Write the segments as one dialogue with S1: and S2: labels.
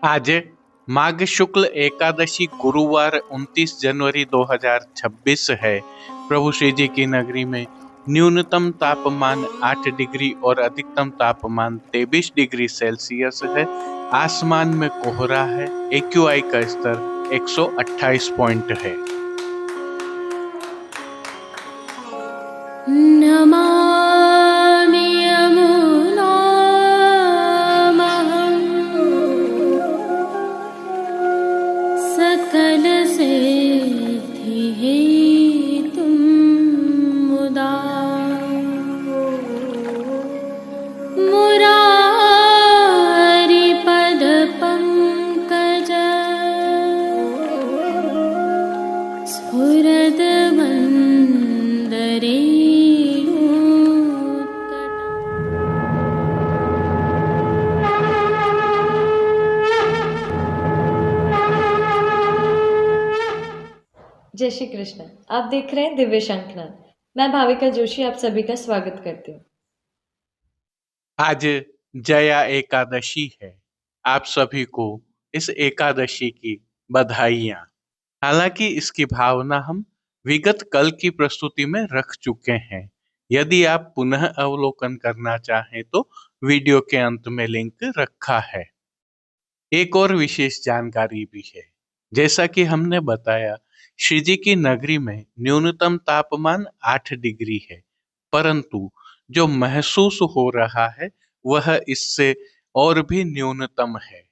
S1: आज माघ शुक्ल एकादशी गुरुवार 29 जनवरी 2026 है। प्रभु श्री जी की नगरी में न्यूनतम तापमान 8 डिग्री और अधिकतम तापमान 23 डिग्री सेल्सियस है। आसमान में कोहरा है। AQI का स्तर 128 पॉइंट है।
S2: नमामि यमुनामहं सकलसिद्धिहेतुं मुदा मुरारिपदपङ्कज स्फुरद्वन्दरे
S3: जय श्री कृष्ण। आप देख रहे हैं दिव्य शंखनाद। मैं भाविका जोशी आप सभी का स्वागत करती हूँ।
S1: आज जया एकादशी है। आप सभी को इस एकादशी की बधाइयाँ। हालांकि इसकी भावना हम विगत कल की प्रस्तुति में रख चुके हैं। यदि आप पुनः अवलोकन करना चाहें तो वीडियो के अंत में लिंक रखा है। एक और विशेष जानकारी भी है। जैसा कि हमने बताया, श्री जी की नगरी में न्यूनतम तापमान 8 डिग्री है, परंतु जो महसूस हो रहा है वह इससे और भी न्यूनतम है।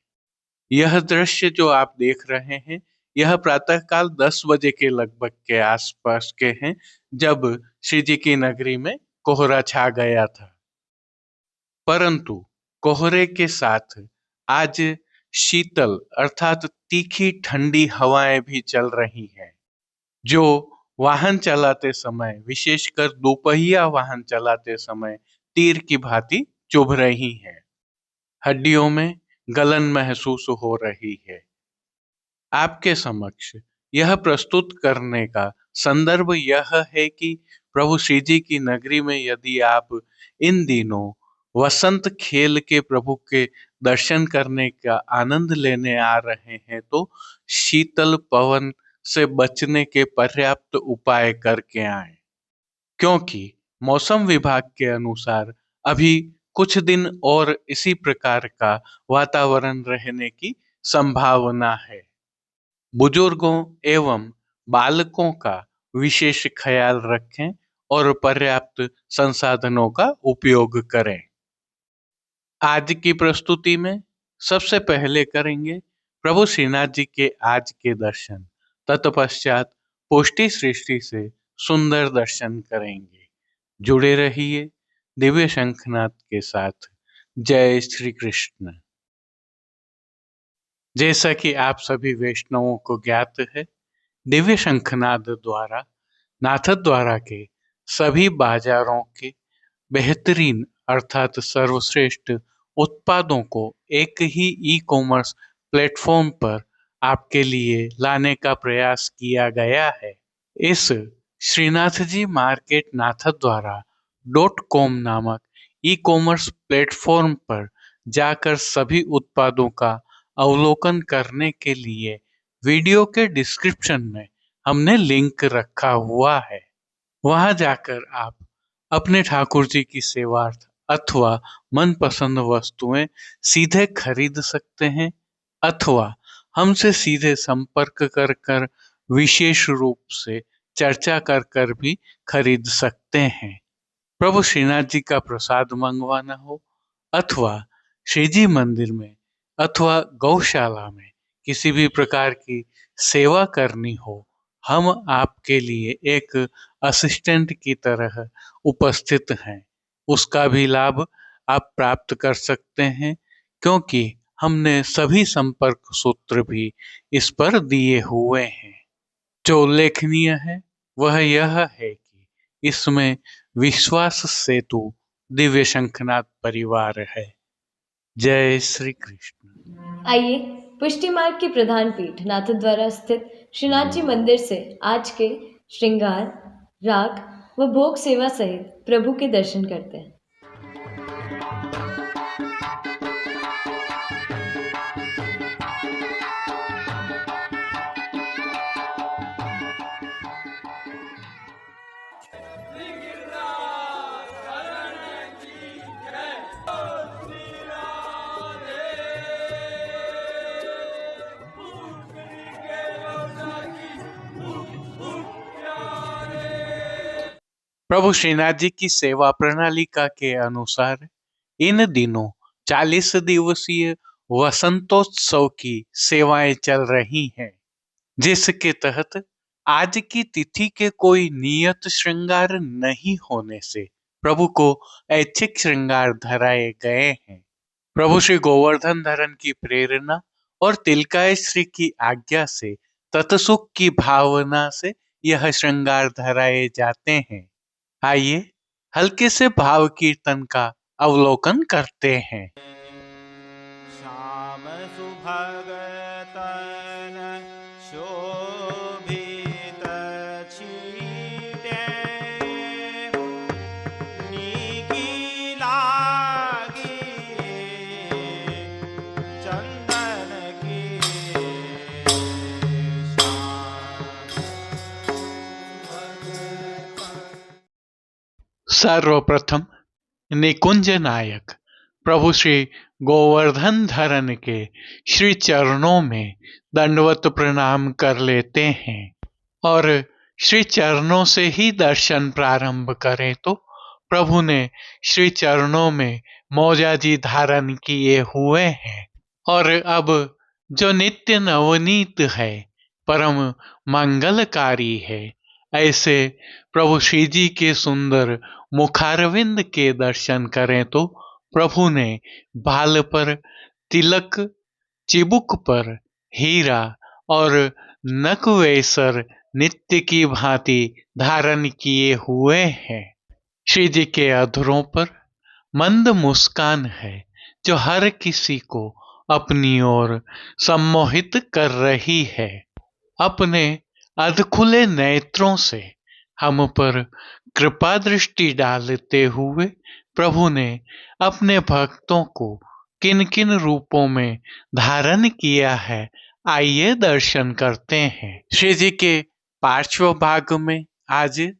S1: यह दृश्य जो आप देख रहे हैं, यह प्रातःकाल 10 बजे के लगभग के आसपास के हैं, जब श्री जी की नगरी में कोहरा छा गया था। परंतु कोहरे के साथ आज शीतल अर्थात तीखी ठंडी हवाएं भी चल रही हैं, जो वाहन चलाते समय, विशेषकर दोपहिया वाहन चलाते समय तीर की भांति चुभ रही हैं। हड्डियों में गलन महसूस हो रही है। आपके समक्ष यह प्रस्तुत करने का संदर्भ यह है कि प्रभु श्री जी की नगरी में यदि आप इन दिनों वसंत खेल के प्रभु के दर्शन करने का आनंद लेने आ रहे हैं तो शीतल पवन से बचने के पर्याप्त उपाय करके आएं, क्योंकि मौसम विभाग के अनुसार अभी कुछ दिन और इसी प्रकार का वातावरण रहने की संभावना है। बुजुर्गों एवं बालकों का विशेष ख्याल रखें और पर्याप्त संसाधनों का उपयोग करें। आज की प्रस्तुति में सबसे पहले करेंगे प्रभु श्रीनाथ जी के आज के दर्शन, तत्पश्चात पुष्टि सृष्टि से सुंदर दर्शन करेंगे। जुड़े रहिए दिव्य शंखनाद के साथ। जय श्री कृष्ण। जैसा कि आप सभी वैष्णवों को ज्ञात है, दिव्य शंखनाद द्वारा नाथद्वारा के सभी बाजारों के बेहतरीन अर्थात सर्वश्रेष्ठ उत्पादों को एक ही ई-कॉमर्स प्लेटफॉर्म पर आपके लिए लाने का प्रयास किया गया है। इस श्रीनाथ जी मार्केट नाथद्वारा .com नामक ई-कॉमर्स प्लेटफॉर्म पर जाकर सभी उत्पादों का अवलोकन करने के लिए वीडियो के डिस्क्रिप्शन में हमने लिंक रखा हुआ है। वहां जाकर आप अपने ठाकुर जी की सेवार्थ अथवा मनपसंद वस्तुएं सीधे खरीद सकते हैं, अथवा हमसे सीधे संपर्क कर कर विशेष रूप से चर्चा कर कर भी खरीद सकते हैं। प्रभु श्रीनाथ जी का प्रसाद मंगवाना हो, अथवा श्री जी मंदिर में अथवा गौशाला में किसी भी प्रकार की सेवा करनी हो, हम आपके लिए एक असिस्टेंट की तरह उपस्थित हैं। उसका भी लाभ आप प्राप्त कर सकते हैं, क्योंकि हमने सभी संपर्क सूत्र भी इस पर दिए हुए हैं। जो उल्लेखनीय है वह यह है कि इसमें विश्वास सेतु दिव्य शंखनाद परिवार है। जय श्री कृष्ण।
S3: आइए पुष्टि मार्ग की प्रधान पीठ नाथद्वारा स्थित श्रीनाथ जी मंदिर से आज के श्रृंगार, राग व भोग सेवा सहित प्रभु के दर्शन करते हैं।
S1: प्रभु श्रीनाथ जी की सेवा प्रणालिका के अनुसार इन दिनों 40 दिवसीय वसंतोत्सव की सेवाएं चल रही हैं, जिसके तहत आज की तिथि के कोई नियत श्रृंगार नहीं होने से प्रभु को ऐच्छिक श्रृंगार धराए गए हैं। प्रभु श्री गोवर्धन धरन की प्रेरणा और तिलकाय श्री की आज्ञा से तत्सुख की भावना से यह श्रृंगार धराए जाते हैं। आइए हल्के से भाव कीर्तन का अवलोकन करते हैं।
S4: श्याम सुभगतन शोभित छीटे नीकी लागी चंदन की
S1: सर्वप्रथम निकुंज नायक प्रभु श्री गोवर्धन धरन के श्री चरणों में दंडवत प्रणाम कर लेते हैं और श्री चरणों से ही दर्शन प्रारंभ करें तो प्रभु ने श्री चरणों में मौजाजी धारण किए हुए हैं और अब जो नित्य नवनीत है, परम मंगलकारी है, ऐसे प्रभु श्री जी के सुंदर मुखारविंद के दर्शन करें तो प्रभु ने बाल पर तिलक, चिबुक पर हीरा और नकवेसर नित्य की भांति धारण किए हुए हैं। श्री जी के अधरों पर मंद मुस्कान है जो हर किसी को अपनी ओर सम्मोहित कर रही है। अपने अधखुले नेत्रों से हम पर कृपा दृष्टि डालते हुए प्रभु ने अपने भक्तों को किन किन रूपों में धारण किया है, आइए दर्शन करते हैं। श्री जी के पार्श्व भाग में आज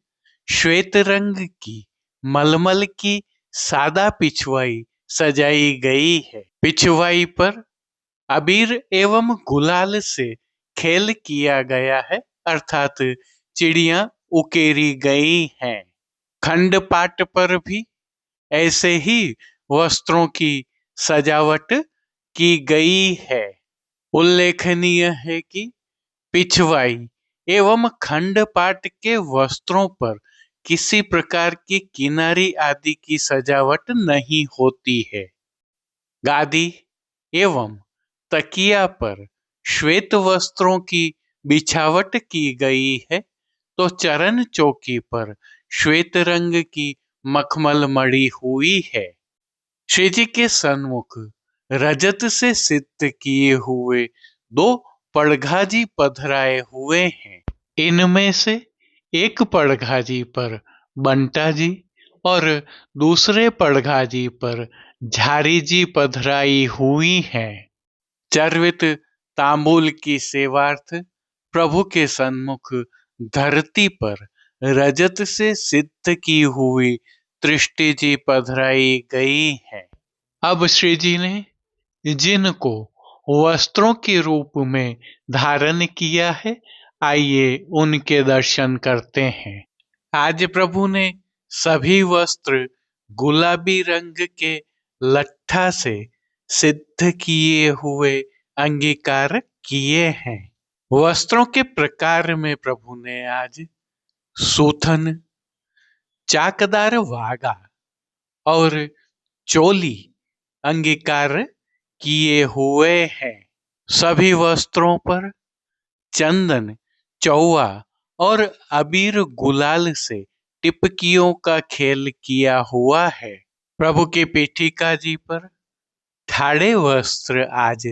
S1: श्वेत रंग की मलमल की सादा पिछवाई सजाई गई है। पिछवाई पर अबीर एवं गुलाल से खेल किया गया है, अर्थात चिड़ियां उकेरी गई हैं। खंड पाट पर भी ऐसे ही वस्त्रों की सजावट की गई है। उल्लेखनीय है कि पिछवाई एवं खंड पाट के वस्त्रों पर किसी प्रकार की किनारी आदि की सजावट नहीं होती है। गादी एवं तकिया पर श्वेत वस्त्रों की बिछावट की गई है, तो चरण चौकी पर श्वेत रंग की मखमल मड़ी हुई है। श्री जी के सन्मुख रजत से सिद्ध किए हुए 2 पड़घाजी पधराए हुए हैं। इनमें से एक पड़घाजी पर बंटा जी और दूसरे पड़घाजी पर झारी जी पधराई हुई हैं। चर्वित तांबूल की सेवार्थ प्रभु के सन्मुख धरती पर रजत से सिद्ध की हुई दृष्टि जी पधराई गई है। अब श्री जी ने जिनको वस्त्रों के रूप में धारण किया है, आइए उनके दर्शन करते हैं। आज प्रभु ने सभी वस्त्र गुलाबी रंग के लट्ठा से सिद्ध किए हुए अंगीकार किए हैं। वस्त्रों के प्रकार में प्रभु ने आज सूथन, चाकदार वागा और चोली अंगीकार किए हुए हैं। सभी वस्त्रों पर चंदन, चौवा और अबीर गुलाल से टिपकियों का खेल किया हुआ है। प्रभु की पीठिका जी पर ठाड़े वस्त्र आज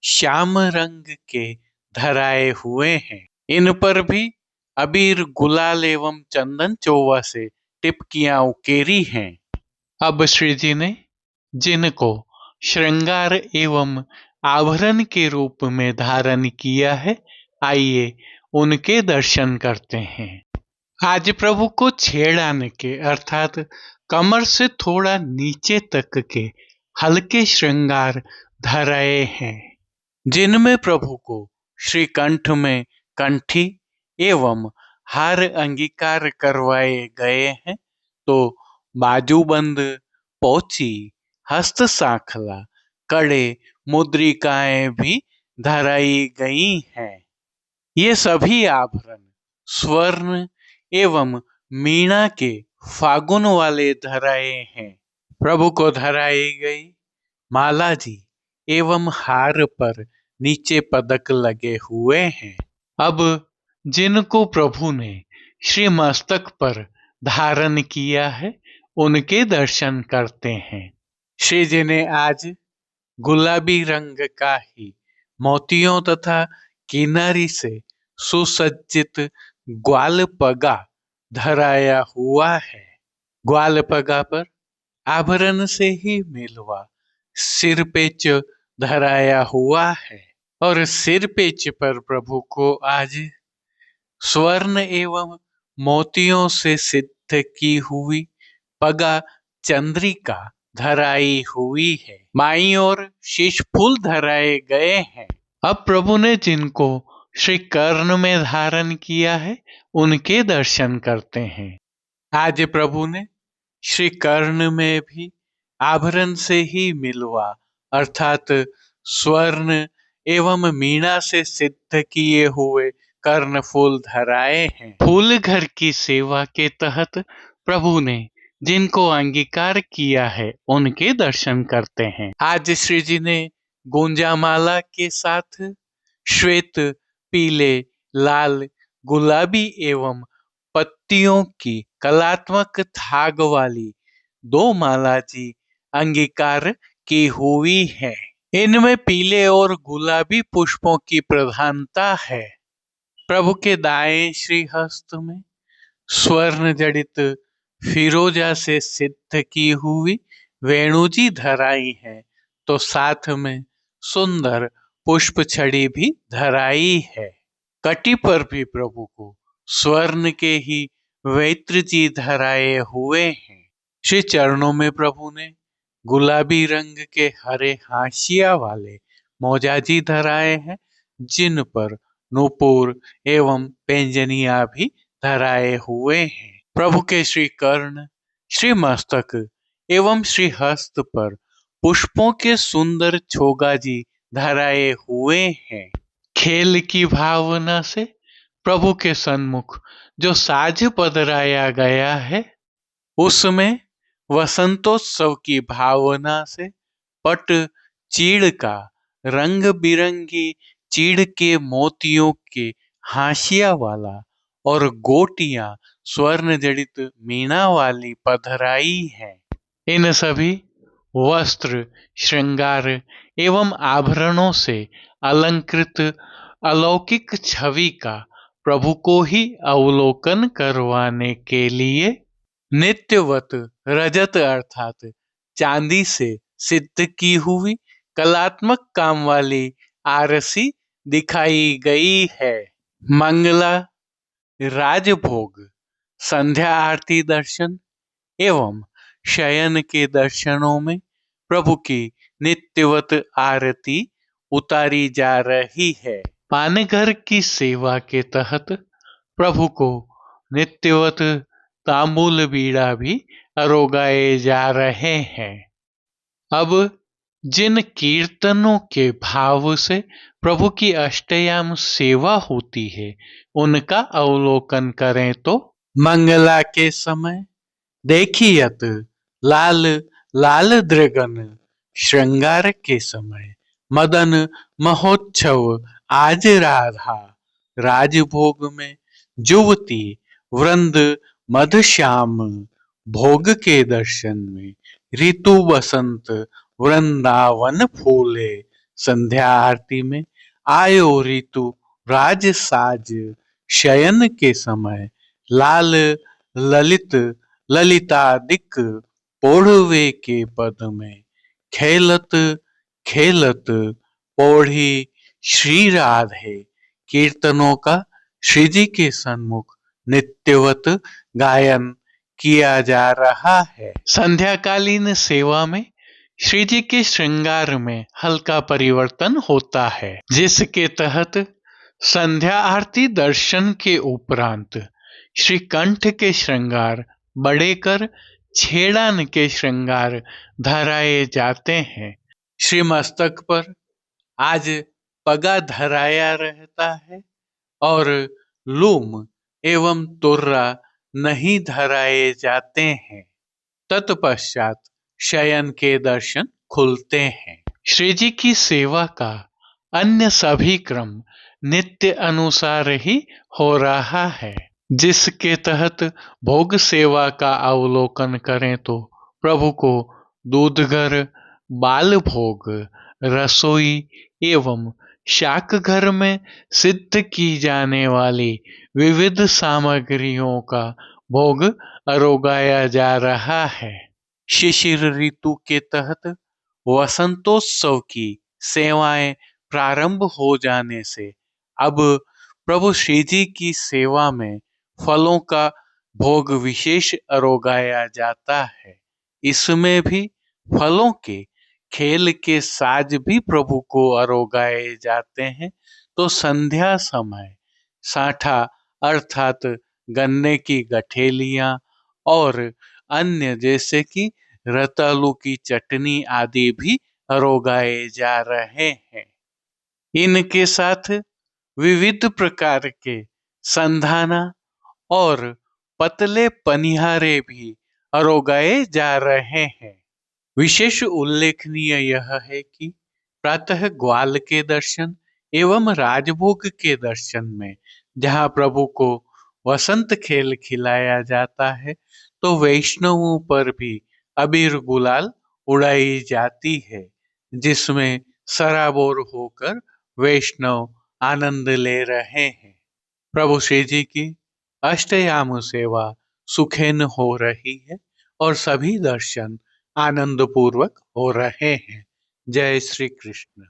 S1: श्याम रंग के धराए हुए हैं। इन पर भी अबीर गुलाल एवं चंदन चौवा से टिपकियां उकेरी हैं। अब श्री जी ने जिनको श्रृंगार एवं आभरण के रूप में धारण किया है, आइए उनके दर्शन करते हैं। आज प्रभु को छेड़ाने के अर्थात कमर से थोड़ा नीचे तक के हल्के श्रृंगार धराए हैं, जिनमें प्रभु को श्री कंठ में कंठी एवं हार अंगीकार करवाए गए हैं, तो बाजूबंद, पोची, हस्त सांखला, कड़े, मुद्रिकाएं भी धराई गई हैं। ये सभी आभरण स्वर्ण एवं मीणा के फागुन वाले धराए हैं। प्रभु को धराई गई माला जी एवं हार पर नीचे पदक लगे हुए हैं। अब जिनको प्रभु ने श्री मस्तक पर धारण किया है उनके दर्शन करते हैं। श्री जी ने आज गुलाबी रंग का ही मोतियों तथा किनारी से सुसज्जित ग्वाल पगा धराया हुआ है। ग्वाल पगा पर आभरण से ही मिलवा सिरपेच धराया हुआ है और सिरपेच पर प्रभु को आज स्वर्ण एवं मोतियों से सिद्ध की हुई पगा चंद्रिका धराई हुई है। माई और शीश फूल धराए गए हैं। अब प्रभु ने जिनको श्री कर्ण में धारण किया है उनके दर्शन करते हैं। आज प्रभु ने श्री कर्ण में भी आभरण से ही मिलवा अर्थात स्वर्ण एवं मीणा से सिद्ध किए हुए कर्ण फूल धराए हैं। फूल घर की सेवा के तहत प्रभु ने जिनको अंगीकार किया है उनके दर्शन करते हैं। आज श्री जी ने गुंजामाला के साथ श्वेत, पीले, लाल, गुलाबी एवं पत्तियों की कलात्मक थाग वाली 2 माला जी अंगीकार की हुई है। इनमें पीले और गुलाबी पुष्पों की प्रधानता है। प्रभु के दाएं श्री हस्त में स्वर्ण जड़ित फिरोजा से सिद्ध की हुई वेणुजी धराई है, तो साथ में सुंदर पुष्प छड़ी भी धराई है। कटी पर भी प्रभु को स्वर्ण के ही वैत्र जी धराए हुए हैं। श्री चरणों में प्रभु ने गुलाबी रंग के हरे हाशिया वाले मोजाजी धराए हैं, जिन पर नूपुर एवं पेंजनिया भी धराए हुए हैं। प्रभु के श्री कर्ण, श्री मस्तक एवं श्री हस्त पर पुष्पों के सुंदर छोगाजी धराए हुए हैं। खेल की भावना से प्रभु के सन्मुख जो साज पधराया गया है उसमें वसंतोत्सव की भावना से पट चीड़ का रंग बिरंगी चीड़ के मोतियों के हाशिया वाला और गोटियां स्वर्ण जड़ित मीणा वाली पधराई है। इन सभी वस्त्र, श्रृंगार एवं आभरणों से अलंकृत अलौकिक छवि का प्रभु को ही अवलोकन करवाने के लिए नित्यवत रजत अर्थात चांदी से सिद्ध की हुई कलात्मक काम वाली आरसी दिखाई गई है। मंगला, राजभोग, संध्या आरती दर्शन एवं शयन के दर्शनों में प्रभु की नित्यवत आरती उतारी जा रही है। पानघर की सेवा के तहत प्रभु को नित्यवत तांबूल बीड़ा भी अरोगाए जा रहे हैं। अब जिन कीर्तनों के भाव से प्रभु की अष्टयाम सेवा होती है उनका अवलोकन करें तो मंगला के समय देखियत लाल लाल दृगन, श्रृंगार के समय मदन महोत्सव आज राधा, राजभोग में जुवती वृंद मधश्याम, भोग के दर्शन में ऋतु बसंत वृंदावन फूले, संध्या आरती में आयो ऋतु राज साज, शयन के समय लाल ललित ललितादिक पोढ़वे के पद में खेलत खेलत पोढ़ी श्री राधे। कीर्तनों का श्री जी के सन्मुख नित्यवत गायन किया जा रहा है। संध्याकालीन सेवा में श्री जी के श्रृंगार में हल्का परिवर्तन होता है, जिसके तहत संध्या आरती दर्शन के उपरांत श्री कंठ के श्रृंगार बड़े कर छेड़ान के श्रृंगार धराए जाते हैं। श्री मस्तक पर आज पगा धराया रहता है और लूम एवं तुर्रा नहीं धराए जाते हैं। तत्पश्चात शयन के दर्शन खुलते हैं। श्री जी की सेवा का अन्य सभी क्रम नित्य अनुसार ही हो रहा है, जिसके तहत भोग सेवा का अवलोकन करें तो प्रभु को दूधघर, बाल भोग, रसोई एवं शाक घर में सिद्ध की जाने वाली विविध सामग्रियों का भोग अरोगाया जा रहा है। शिशिर ऋतु के तहत वसंतोत्सव की सेवाएं प्रारंभ हो जाने से अब प्रभु श्री जी की सेवा में फलों का भोग विशेष अरोगाया जाता है। इसमें भी फलों के खेल के साज भी प्रभु को अरोगाए जाते हैं। तो संध्या समय साठा अर्थात गन्ने की गठेलियां और अन्य जैसे कि रतालू की चटनी आदि भी अरोगाए जा रहे हैं। इनके साथ विविध प्रकार के संधाना और पतले पनिहारे भी अरोगाए जा रहे हैं। विशेष उल्लेखनीय यह है कि प्रातः ग्वाल के दर्शन एवं राजभोग के दर्शन में जहाँ प्रभु को वसंत खेल खिलाया जाता है, तो वैष्णवों पर भी अबीर गुलाल उड़ाई जाती है, जिसमें सराबोर होकर वैष्णव आनंद ले रहे हैं। प्रभु श्री जी की अष्टयाम सेवा सुखेन हो रही है और सभी दर्शन आनंद पूर्वक हो रहे हैं। जय श्री कृष्ण।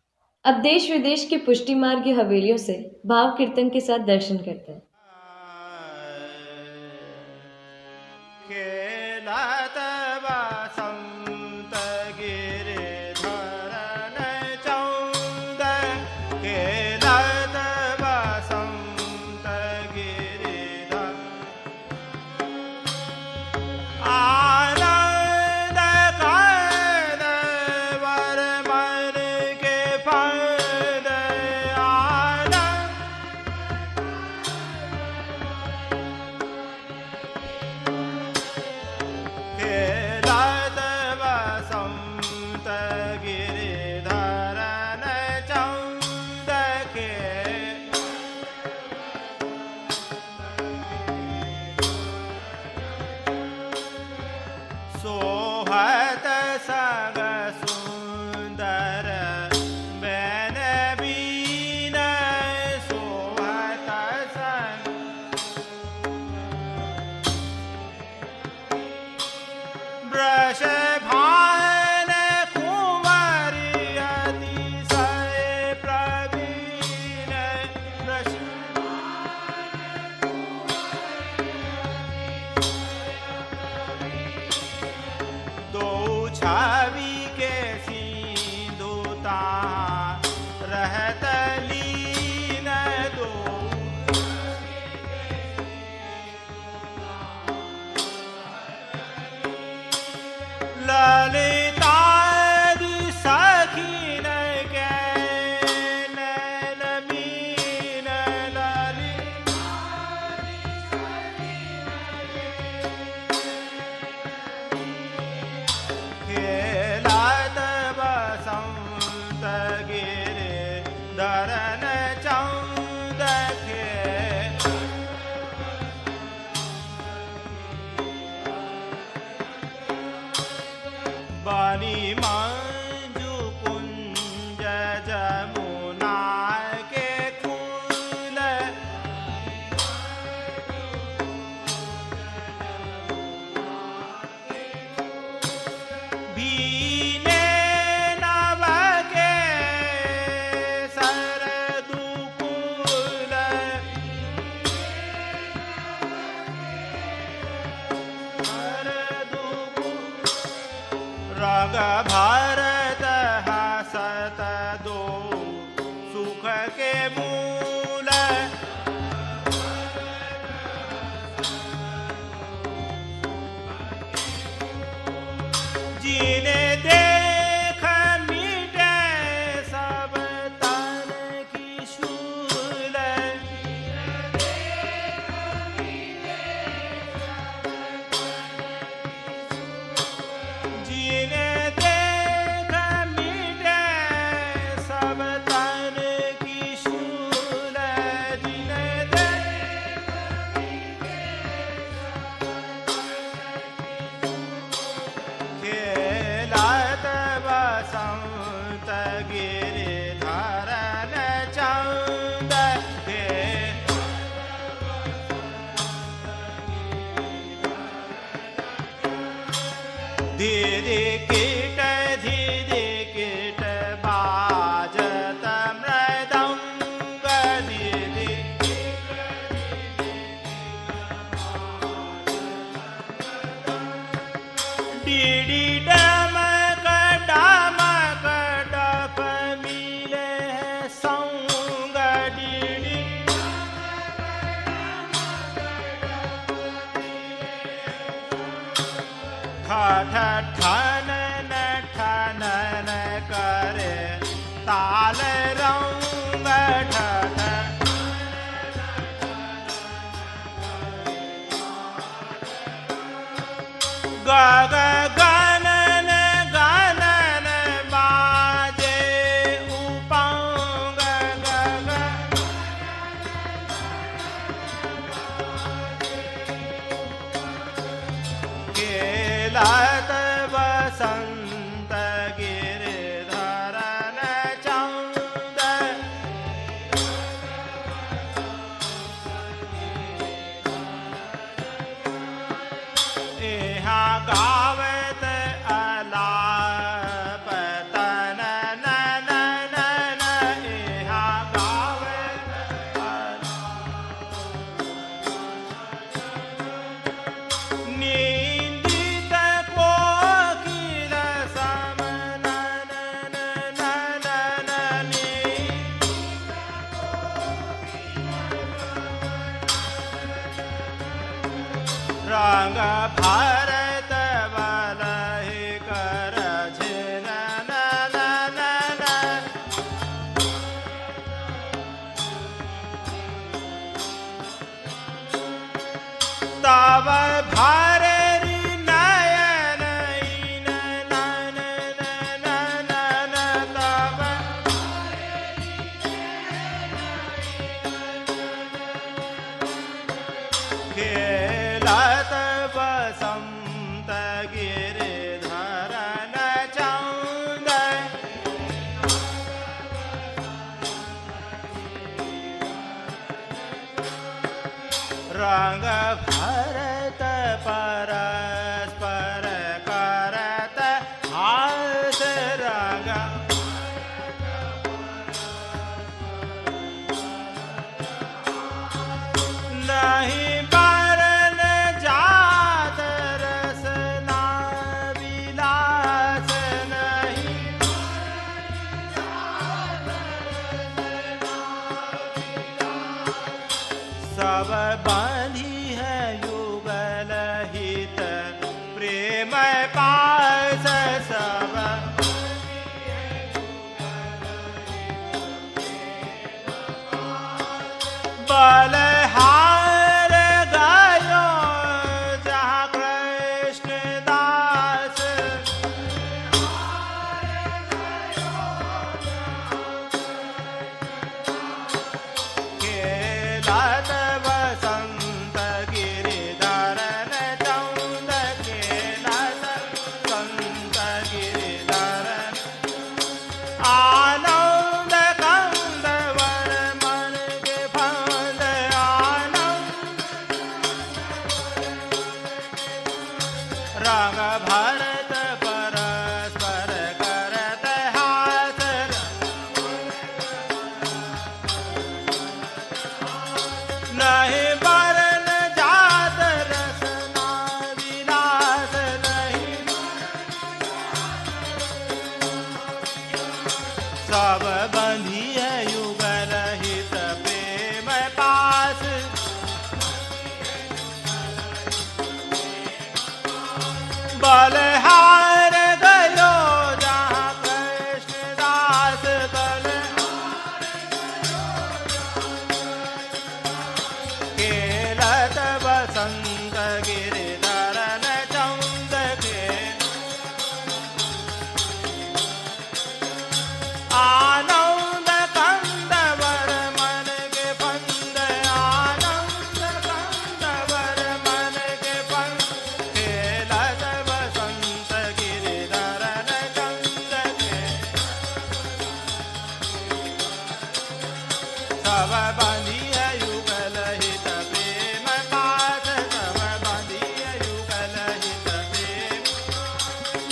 S3: अब देश विदेश के पुष्टि मार्ग की हवेलियों से भाव कीर्तन के साथ दर्शन करते हैं।
S4: खेलत बसंत गिरिधरन चौद, खेलत बसंत गिरिधर आनंद कद वर मन के फद आनंद खेलत बसंत गिरिधरन चौद के सोहत सग सुंदर बैन बीन सोहत संग ब्रश भान कुंवरी अतिशय प्रवीण ब्रश दो छवि के सिंधुता रहत लीन दो ललिता सखीन के नैन मीन ललिता खेलत बसंत गिरिधरन चौद के बनी मंजू कुंज जमुना के फूल भीने नव के सरदुकुल रग भरत हसत दो सुख के मूल ठनन ठनन करे ताल रंग ठठ गग गनन गनन बाजे उपंग गग केलत बसंत गिरधरन चंद यहाँ गावत अलाप तनन नन यहाँ गावत निंदित कोकिल सम नन नन रंग भरत बलहि कर झिनन नन तब भररि नयन इन नन नन तब खेलत बसंत गिरधरन चंद रंग भरत परस्पर करत हास रंग नहीं बरन जात रसना विलास नहीं सब बांधी है युगल हित प्रेम पास सब बलहार गयो जहाँ कृष्ण दास खेलत बसंत गिरिधरन चंद खेलत बसंत गिरिधरन आनंद कंद वर मन के फंद आनंद रंग भरत परस्पर करत हाथ नहीं बरन जात रसना विलास नहीं सब बंधी है युगल हित प्रेम पास बलहार गयो जहाँ कृष्ण दास खेलत बसंत गिरधरन चंद के आनंद कंद वर मन के फंद आनंद कंद वर मन के फंद खेलत बसंत गिरधरन चंद के सब बांधी है युगल हित प्रेम पास सब बांधी है युगल हित प्रेम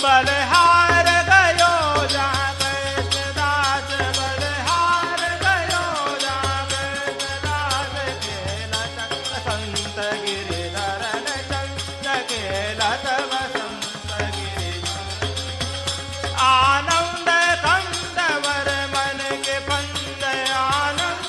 S4: बलहार गयो जहाँ कृष्ण दास बलहार गयो जहाँ कृष्ण दास खेलत बसंत गिरधरन चंद खेलत बसंत गिरधरन आनंद कंद वर मन के फंद आनंद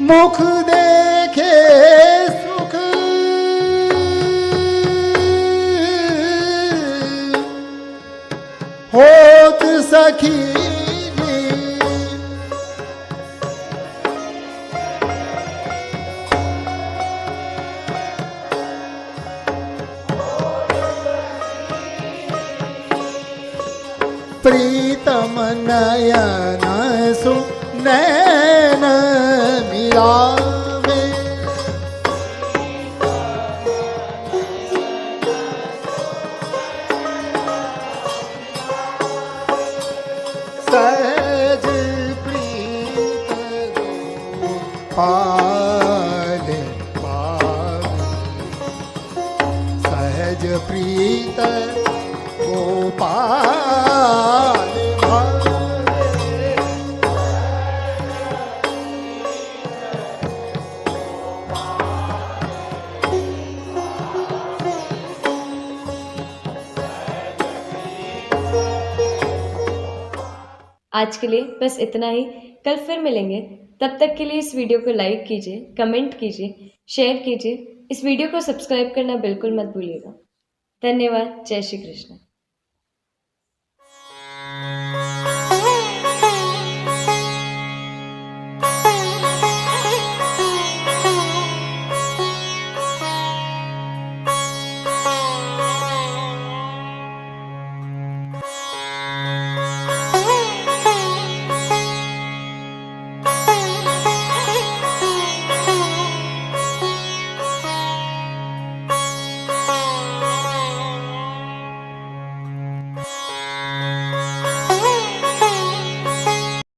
S5: मुख देखे सुख होत सखी प्रीतम नयन सु नैन मिलावे सहज प्रीत पाल सहज प्रीत गोपाल
S3: आज के लिए बस इतना ही। कल फिर मिलेंगे। तब तक के लिए इस वीडियो को लाइक कीजिए, कमेंट कीजिए, शेयर कीजिए। इस वीडियो को सब्सक्राइब करना बिल्कुल मत भूलिएगा। धन्यवाद। जय श्री कृष्ण।